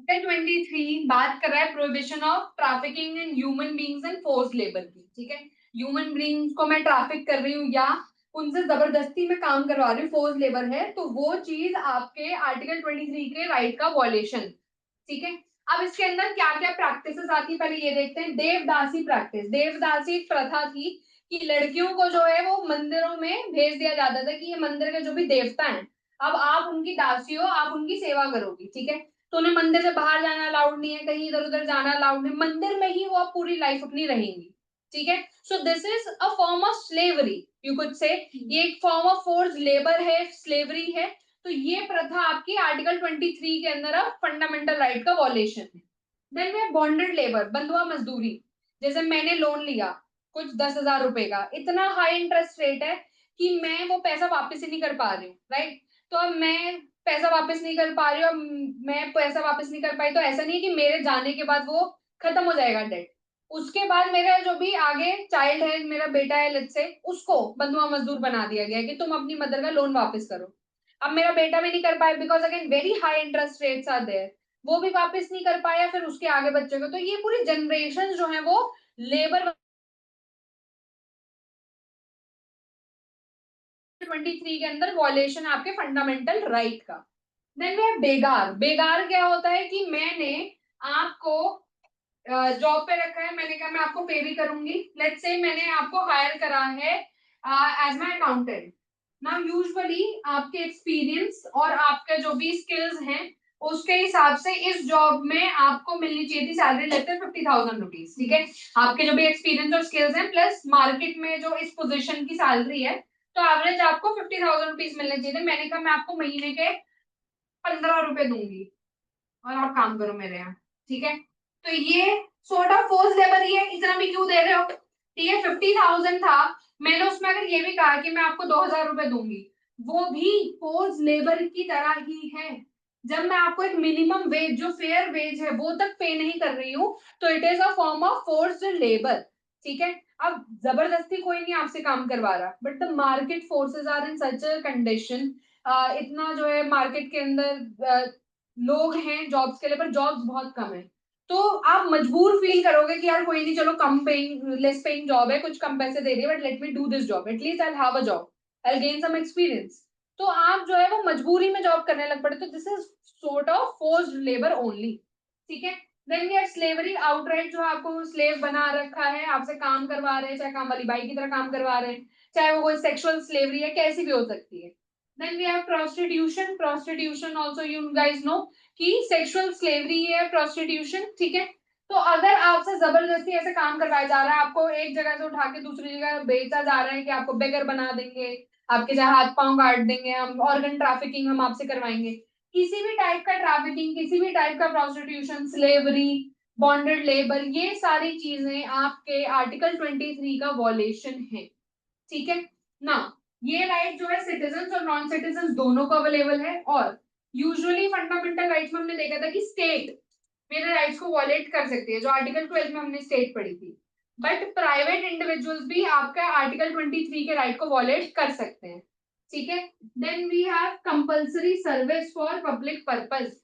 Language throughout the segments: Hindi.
23 बात कर रहा है prohibition of trafficking in human beings and forced labour की। ठीक है, ह्यूमन बीइंग्स को मैं ट्रैफिक कर रही हूँ या उनसे जबरदस्ती में काम करवा रही हूँ, फोर्स्ड लेबर है, तो वो चीज आपके आर्टिकल 23 के राइट का वॉयलेशन। ठीक है, अब इसके अंदर क्या क्या प्रैक्टिसेस आती है पहले ये देखते हैं। देवदासी प्रैक्टिस, देवदासी एक प्रथा थी कि लड़कियों को जो है वो मंदिरों में भेज दिया जाता था कि ये मंदिर के जो भी देवता हैं, अब आप उनकी दासी हो, आप उनकी सेवा करोगी। ठीक है, तो उन्हें मंदिर से बाहर जाना अलाउड नहीं है, कहीं इधर उधर जाना अलाउड नहीं, मंदिर में ही वो आप पूरी लाइफ अपनी रहेंगी। ठीक है, so this is a form of slavery, you could say ये एक फॉर्म ऑफ फोर्स लेबर है, स्लेवरी है। तो ये प्रथा आपकी आर्टिकल 23 के अंदर फंडामेंटल राइट का वॉलेशन है। देन वे बॉन्डेड लेबर, बंधुआ मजदूरी। जैसे मैंने लोन लिया कुछ 10,000 रुपए का, इतना हाई इंटरेस्ट रेट है कि मैं वो पैसा वापस ही नहीं कर पा रही हूँ, राइट। तो अब मैं पैसा वापस नहीं कर पा रही हूँ, मैं पैसा वापस नहीं कर पाई, तो ऐसा नहीं है कि मेरे जाने के बाद वो खत्म हो जाएगा डेट। उसके बाद मेरा जो भी आगे चाइल्ड है, मेरा बेटा है लेट्स से, उसको बंधुआ मजदूर बना दिया गया कि तुम अपनी मदर का लोन वापस करो। अब मेरा बेटा भी नहीं कर पाया because again very high interest rates are there, वो भी वापस नहीं कर पाया, फिर उसके आगे बच्चे को, तो ये पूरी जनरेशन जो है वो लेबर 23 के अंदर वॉलेशन आपके फंडामेंटल राइट का। देन वे बेगार, बेगार क्या होता है कि मैंने आपको जॉब पे रखा है, मैंने कहा मैं आपको पे भी करूंगी, लेट्स से मैंने आपको हायर करा है as my accountant. Now usually आपके एक्सपीरियंस और आपके जो भी स्किल्स हैं उसके हिसाब से इस जॉब में आपको मिलनी चाहिए थी सैलरी लेते 50,000 रुपीज। ठीक है, आपके जो भी एक्सपीरियंस और स्किल्स हैं प्लस मार्केट में जो इस पोजीशन की सैलरी है, तो एवरेज आपको 50,000 रुपीज मिलने चाहिए थे। मैंने कहा मैं आपको महीने के 15 रुपए दूंगी और आप काम करो मेरे यहाँ। ठीक है, तो ये सॉर्ट ऑफ फोर्स लेबर ही है, इतना भी क्यों दे रहे हो। ठीक है, 50,000 था, मैंने उसमें अगर ये भी कहा कि मैं आपको 2,000 रुपए दूंगी, वो भी फोर्स लेबर की तरह ही है। जब मैं आपको एक मिनिमम वेज जो फेयर वेज है वो तक पे नहीं कर रही हूँ, तो it is a form of force labour. ठीक है, अब जबरदस्ती कोई नहीं आपसे काम करवा रहा, but the market forces are in such a condition, इतना जो है मार्केट के अंदर लोग हैं जॉब्स के लिए, पर जॉब्स बहुत कम है, तो आप मजबूर फील करोगे कि यार कोई नहीं, चलो कम पेइंग लेस पेइंग जॉब है, कुछ कम पैसे दे रही है, but let me do this job, at least I have a job, I gain some experience. तो आप जो है वो मजबूरी में जॉब करने लग पड़े, तो this is sort of forced labour only. ठीक है, देन ये स्लेवरी आउटराइट, जो आपको स्लेव बना रखा है, आपसे काम करवा रहे हैं, चाहे काम वाली बाई की तरह काम करवा रहे हैं, चाहे वो कोई सेक्सुअल स्लेवरी है, कैसी भी हो सकती है। Then we have prostitution. Prostitution also you guys know कि सेक्सुअल स्लेवरी है प्रोस्टिट्यूशन। ठीक है, तो अगर आपसे जबरदस्ती ऐसे काम करवाया जा रहा है, आपको एक जगह से उठा के दूसरी जगह बेचा जा रहा है कि आपको बेगर बना देंगे, आपके चाहे हाथ पांव काट देंगे, हम ऑर्गन ट्रैफिकिंग हम आपसे करवाएंगे, किसी भी टाइप का ट्रैफिकिंग, किसी भी टाइप का प्रोस्टिट्यूशन, स्लेवरी, बॉन्डेड लेबर, ये सारी चीजें आपके आर्टिकल 23 का वॉलेशन है। ठीक है ना, ये राइट जो है सिटीजन और नॉन सिटीजन दोनों को अवेलेबल है, और यूजुअली फंडामेंटल राइट्स में हमने देखा था कि स्टेट मेरे राइट्स को वॉलेट कर सकती है, जो आर्टिकल 12 में हमने स्टेट पढ़ी थी, बट प्राइवेट इंडिविजुअल्स भी आपका आर्टिकल 23 के राइट को वॉलेट कर सकते हैं। ठीक है, then we have compulsory service for public purpose.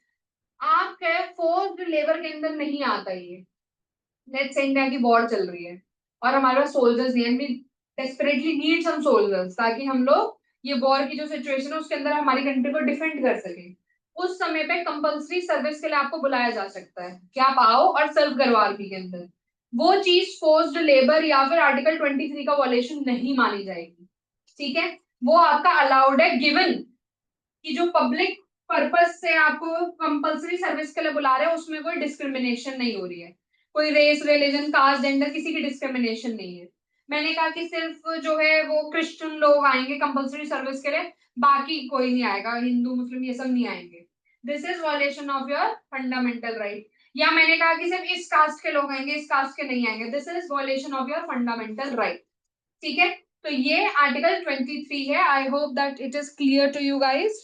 आपके फोर्स्ड लेबर के अंदर नहीं आता ये। लेट्स से इंडिया की वॉर चल रही है और हमारे पास सोल्जर्स नहीं है, we desperately need some soldiers, ताकि हम लोग ये वॉर की जो सिचुएशन है उसके अंदर हमारी कंट्री को डिफेंड कर सके। उस समय पे कंपल्सरी सर्विस के लिए आपको बुलाया जा सकता है कि आप आओ और सर्व करो आर्मी के अंदर। वो चीज फोर्स्ड लेबर या फिर आर्टिकल 23 का वॉलेशन नहीं मानी जाएगी। ठीक है, वो आपका अलाउड है गिवन कि जो पब्लिक पर्पस से आपको कंपल्सरी सर्विस के लिए बुला रहे हैं उसमें कोई डिस्क्रिमिनेशन नहीं हो रही है, कोई रेस, रिलीजन, कास्ट, जेंडर, किसी की डिस्क्रिमिनेशन नहीं है। मैंने कहा कि सिर्फ जो है वो क्रिश्चियन लोग आएंगे कंपल्सरी सर्विस के लिए, बाकी कोई नहीं आएगा, हिंदू मुस्लिम ये सब नहीं आएंगे। This is violation of your fundamental right. या मैंने कहा कि सिर्फ इस कास्ट के लोग आएंगे, इस कास्ट के नहीं आएंगे, this is violation of your fundamental right. ठीक है, तो ये आर्टिकल 23 है। I hope that it is clear to you guys.